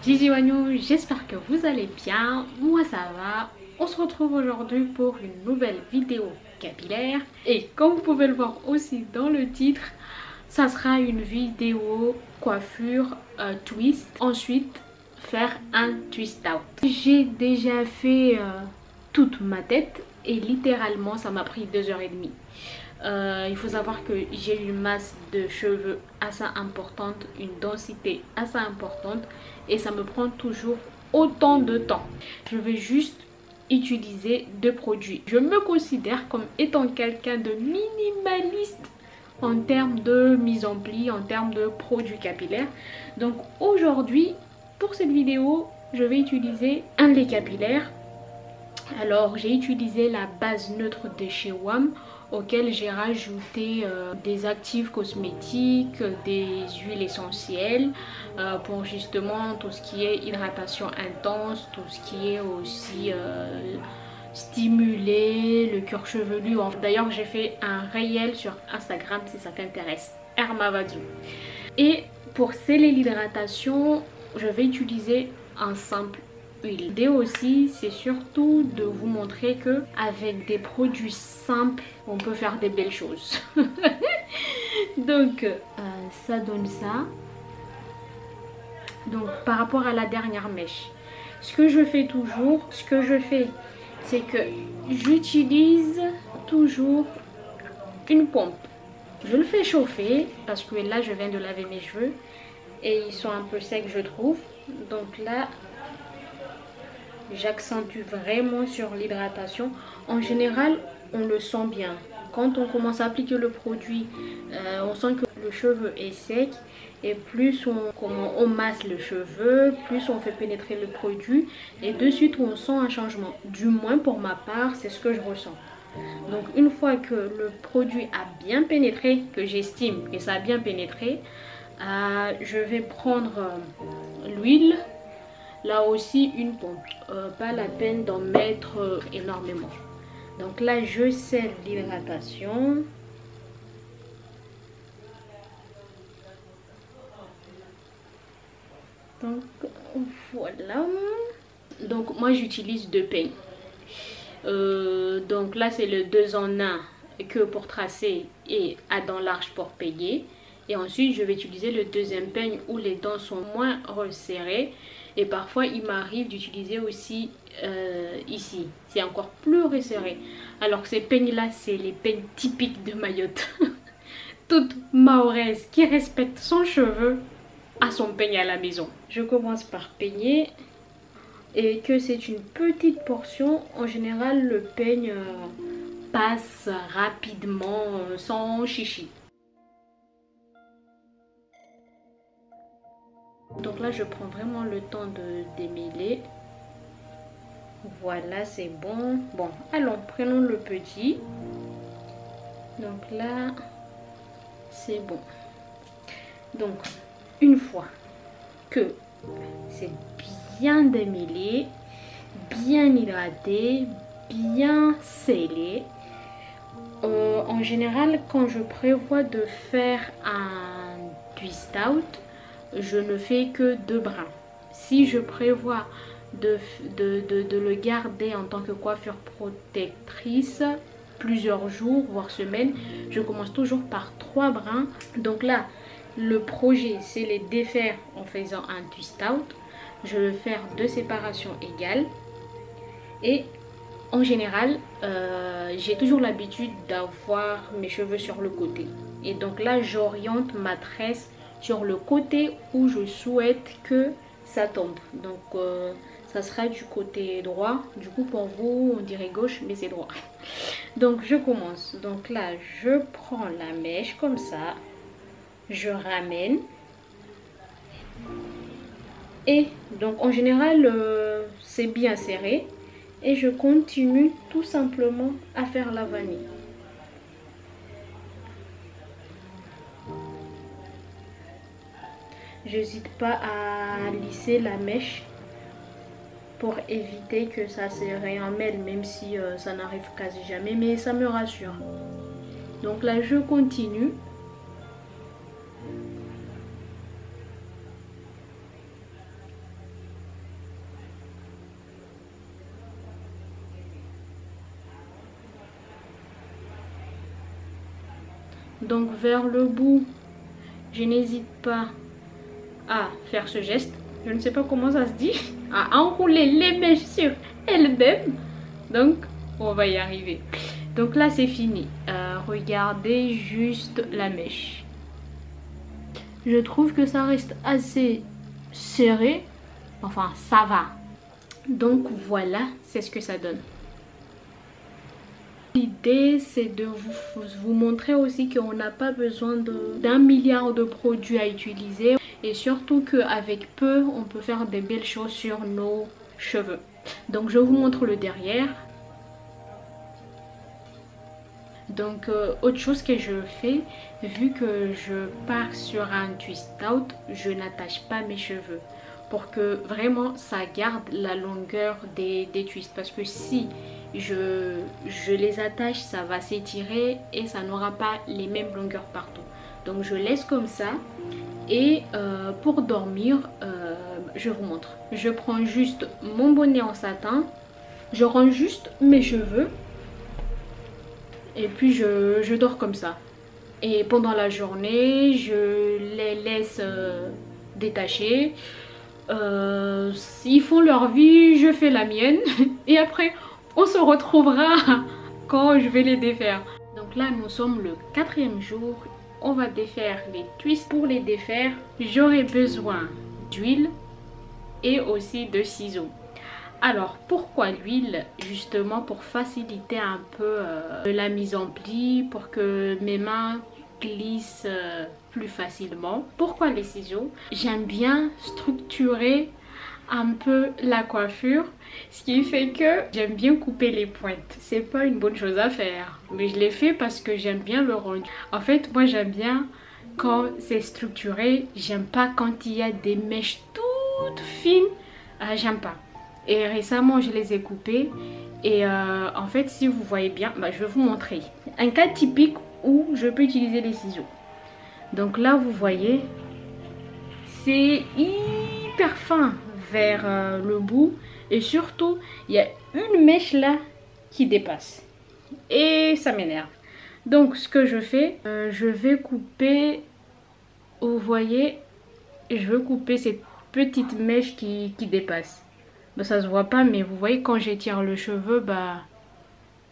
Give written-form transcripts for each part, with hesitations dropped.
Gigi Wagnou, j'espère que vous allez bien, moi ça va. On se retrouve aujourd'hui pour une nouvelle vidéo capillaire et comme vous pouvez le voir aussi dans le titre, ça sera une vidéo coiffure twist, ensuite faire un twist out. J'ai déjà fait toute ma tête et littéralement ça m'a pris 2h30. Il faut savoir que j'ai une masse de cheveux assez importante, une densité assez importante et ça me prend toujours autant de temps. Je vais juste utiliser deux produits. Je me considère comme étant quelqu'un de minimaliste en termes de mise en pli, en termes de produits capillaires. Donc aujourd'hui, pour cette vidéo, je vais utiliser un lait capillaire. Alors j'ai utilisé la base neutre de chez WAM auquel j'ai rajouté des actifs cosmétiques, des huiles essentielles pour justement tout ce qui est hydratation intense, tout ce qui est aussi stimuler le cuir chevelu. D'ailleurs j'ai fait un réel sur Instagram si ça t'intéresse, Hermavadou. Et pour sceller l'hydratation, je vais utiliser un simple huile. L'idée aussi, c'est surtout de vous montrer que avec des produits simples, on peut faire des belles choses. Donc, ça donne ça. Donc, par rapport à la dernière mèche, ce que je fais, c'est que j'utilise toujours une pompe. Je le fais chauffer parce que là, je viens de laver mes cheveux et ils sont un peu secs, je trouve. Donc là, j'accentue vraiment sur l'hydratation. En général, on le sent bien. Quand on commence à appliquer le produit, on sent que le cheveu est sec. Et plus on masse le cheveu, plus on fait pénétrer le produit. Et de suite, on sent un changement. Du moins pour ma part, c'est ce que je ressens. Donc une fois que le produit a bien pénétré, que j'estime que ça a bien pénétré, je vais prendre l'huile. Là aussi une pompe, pas la peine d'en mettre énormément. Donc là je scelle l'hydratation. Donc voilà. Donc moi j'utilise deux peignes. Donc là c'est le 2 en 1 que pour tracer et à dents larges pour peigner. Et ensuite je vais utiliser le deuxième peigne où les dents sont moins resserrées. Et parfois il m'arrive d'utiliser aussi ici, c'est encore plus resserré. Alors que ces peignes là, c'est les peignes typiques de Mayotte. Toute mahoraise qui respecte son cheveu a son peigne à la maison. Je commence par peigner. Et que c'est une petite portion, en général le peigne passe rapidement sans chichi. Donc là je prends vraiment le temps de démêler. Voilà, c'est bon. Bon, allons, prenons le petit. Donc là, c'est bon. Donc, une fois que c'est bien démêlé, bien hydraté, bien scellé, en général, quand je prévois de faire un twist out, je ne fais que 2 brins. Si je prévois de le garder en tant que coiffure protectrice plusieurs jours voire semaines, je commence toujours par 3 brins. Donc là le projet c'est les défaire en faisant un twist out. Je vais faire 2 séparations égales et en général j'ai toujours l'habitude d'avoir mes cheveux sur le côté et donc là j'oriente ma tresse sur le côté où je souhaite que ça tombe. Donc ça sera du côté droit. Du coup pour vous on dirait gauche mais c'est droit. Donc je commence. Donc là je prends la mèche comme ça, je ramène et donc en général c'est bien serré et je continue tout simplement à faire la vanille. J'hésite pas à lisser la mèche pour éviter que ça se réemmêle, même si ça n'arrive quasi jamais, mais ça me rassure. Donc là je continue. Donc vers le bout, je n'hésite pas à faire ce geste. Je ne sais pas comment ça se dit. À enrouler les mèches sur elles-mêmes. Donc on va y arriver. Donc là c'est fini. Regardez juste la mèche. Je trouve que ça reste assez serré. Enfin ça va. Donc voilà, c'est ce que ça donne. L'idée c'est de vous montrer aussi qu'on n'a pas besoin d'un milliard de produits à utiliser. Et surtout qu'avec peu, on peut faire des belles choses sur nos cheveux. Donc je vous montre le derrière. Donc autre chose que je fais, vu que je pars sur un twist out, je n'attache pas mes cheveux. Pour que vraiment ça garde la longueur des twists. Parce que si je les attache, ça va s'étirer et ça n'aura pas les mêmes longueurs partout. Donc je laisse comme ça. Et pour dormir, je vous montre. Je prends juste mon bonnet en satin. Je range juste mes cheveux. Et puis je dors comme ça. Et pendant la journée, je les laisse détacher. S'ils font leur vie, je fais la mienne. Et après, on se retrouvera quand je vais les défaire. Donc là, nous sommes le 4e jour. On va défaire les twists. Pour les défaire, j'aurai besoin d'huile et aussi de ciseaux. Alors pourquoi l'huile? Justement pour faciliter un peu la mise en pli, pour que mes mains glissent plus facilement. Pourquoi les ciseaux? J'aime bien structurer un peu la coiffure, ce qui fait que j'aime bien couper les pointes. C'est pas une bonne chose à faire, mais je l'ai fait parce que j'aime bien le rendu. En fait, moi j'aime bien quand c'est structuré. J'aime pas quand il y a des mèches toutes fines. J'aime pas. Et récemment je les ai coupées. Et en fait, si vous voyez bien, je vais vous montrer un cas typique où je peux utiliser les ciseaux. Donc là vous voyez, c'est hyper fin vers le bout. Et surtout, il y a une mèche là qui dépasse. Et ça m'énerve. Donc ce que je fais, je vais couper, vous voyez, je veux couper cette petite mèche qui dépasse. Ça se voit pas, mais vous voyez quand j'étire le cheveu,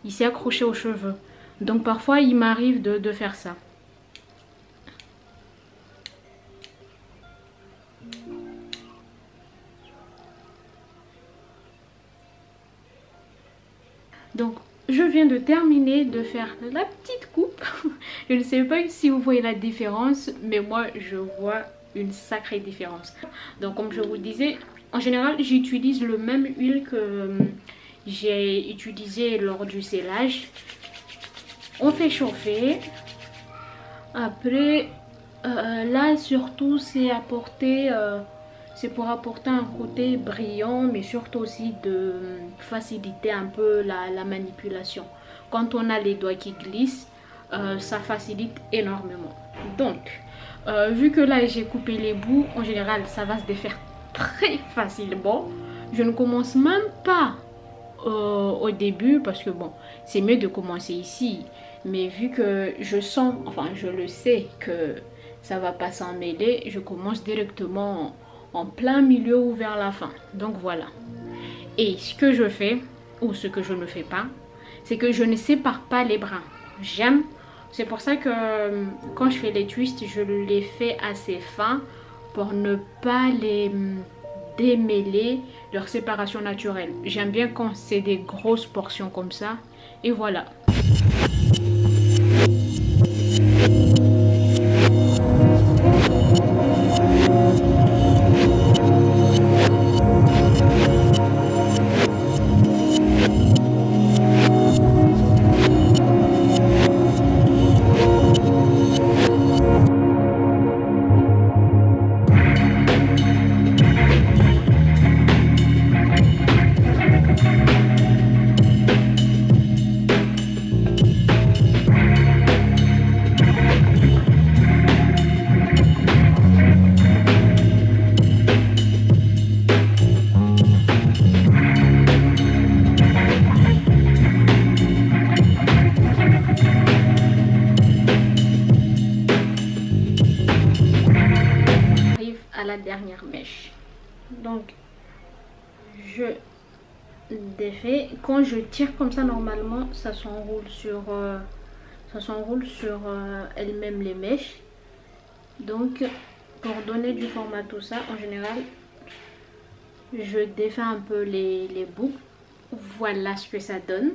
il s'est accroché aux cheveux. Donc parfois il m'arrive de faire ça. Donc je viens de terminer de faire la petite coupe. Je ne sais pas si vous voyez la différence, mais moi je vois une sacrée différence. Donc comme je vous disais, en général j'utilise le même huile que j'ai utilisé lors du scellage. On fait chauffer. Après là surtout c'est pour apporter un côté brillant, mais surtout aussi de faciliter un peu la manipulation. Quand on a les doigts qui glissent, ça facilite énormément. Donc vu que là j'ai coupé les bouts, en général ça va se défaire très facilement. Je ne commence même pas au début parce que bon, c'est mieux de commencer ici. Mais vu que je sens, enfin je le sais que ça va pas s'en mêler, je commence directement en plein milieu ou vers la fin. Donc voilà. Et ce que je fais, ou ce que je ne fais pas, c'est que je ne sépare pas les brins. J'aime. C'est pour ça que quand je fais les twists, je les fais assez fins pour ne pas les démêler leur séparation naturelle. J'aime bien quand c'est des grosses portions comme ça. Et voilà. dernière mèche. Donc je défais. Quand je tire comme ça, normalement ça s'enroule sur elle-même les mèches. Donc pour donner du format tout ça, en général je défais un peu les boucles. Voilà ce que ça donne.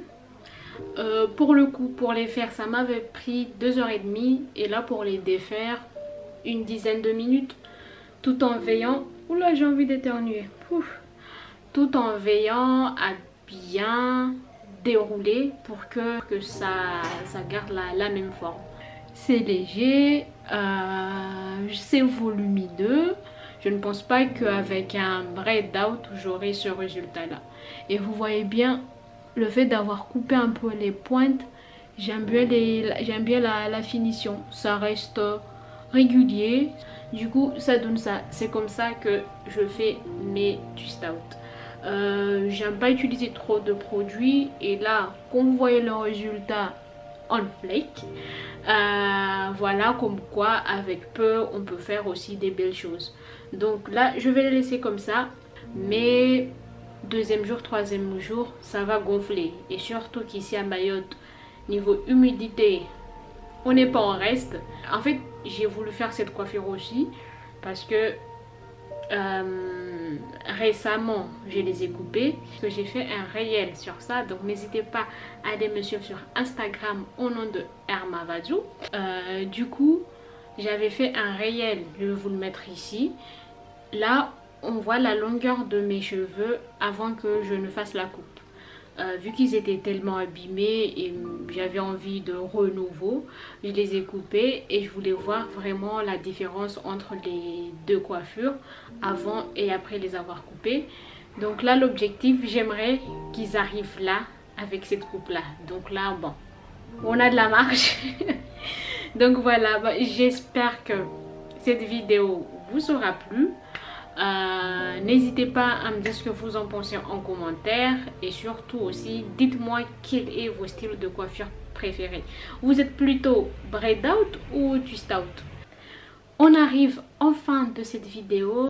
Pour le coup, pour les faire, ça m'avait pris 2h30 et là pour les défaire, une dizaine de minutes, tout en veillant. Oula, j'ai envie d'éternuer. Tout en veillant à bien dérouler pour que ça garde la même forme. C'est léger, c'est volumineux. Je ne pense pas qu'avec un braid out j'aurai ce résultat là. Et vous voyez bien le fait d'avoir coupé un peu les pointes, j'aime bien la finition. Ça reste régulier, du coup ça donne ça. C'est comme ça que je fais mes twist out. J'aime pas utiliser trop de produits et là quand vous voyez le résultat on flake, voilà comme quoi avec peu on peut faire aussi des belles choses. Donc là je vais les laisser comme ça, mais deuxième jour, troisième jour ça va gonfler. Et surtout qu'ici à Mayotte, niveau humidité, on n'est pas en reste. En fait j'ai voulu faire cette coiffure aussi parce que récemment je les ai coupés, que j'ai fait un réel sur ça. Donc n'hésitez pas à aller me suivre sur Instagram au nom de Erma Vadou. Du coup j'avais fait un réel, je vais vous le mettre ici. Là on voit la longueur de mes cheveux avant que je ne fasse la coupe. Vu qu'ils étaient tellement abîmés et j'avais envie de renouveau, je les ai coupés et je voulais voir vraiment la différence entre les deux coiffures avant et après les avoir coupés. Donc là l'objectif, j'aimerais qu'ils arrivent là avec cette coupe là. Donc là bon, on a de la marge. Donc voilà, j'espère que cette vidéo vous aura plu. N'hésitez pas à me dire ce que vous en pensez en commentaire et surtout aussi dites-moi quel est vos styles de coiffure préférés. Vous êtes plutôt braid out ou twist out? On arrive en fin de cette vidéo.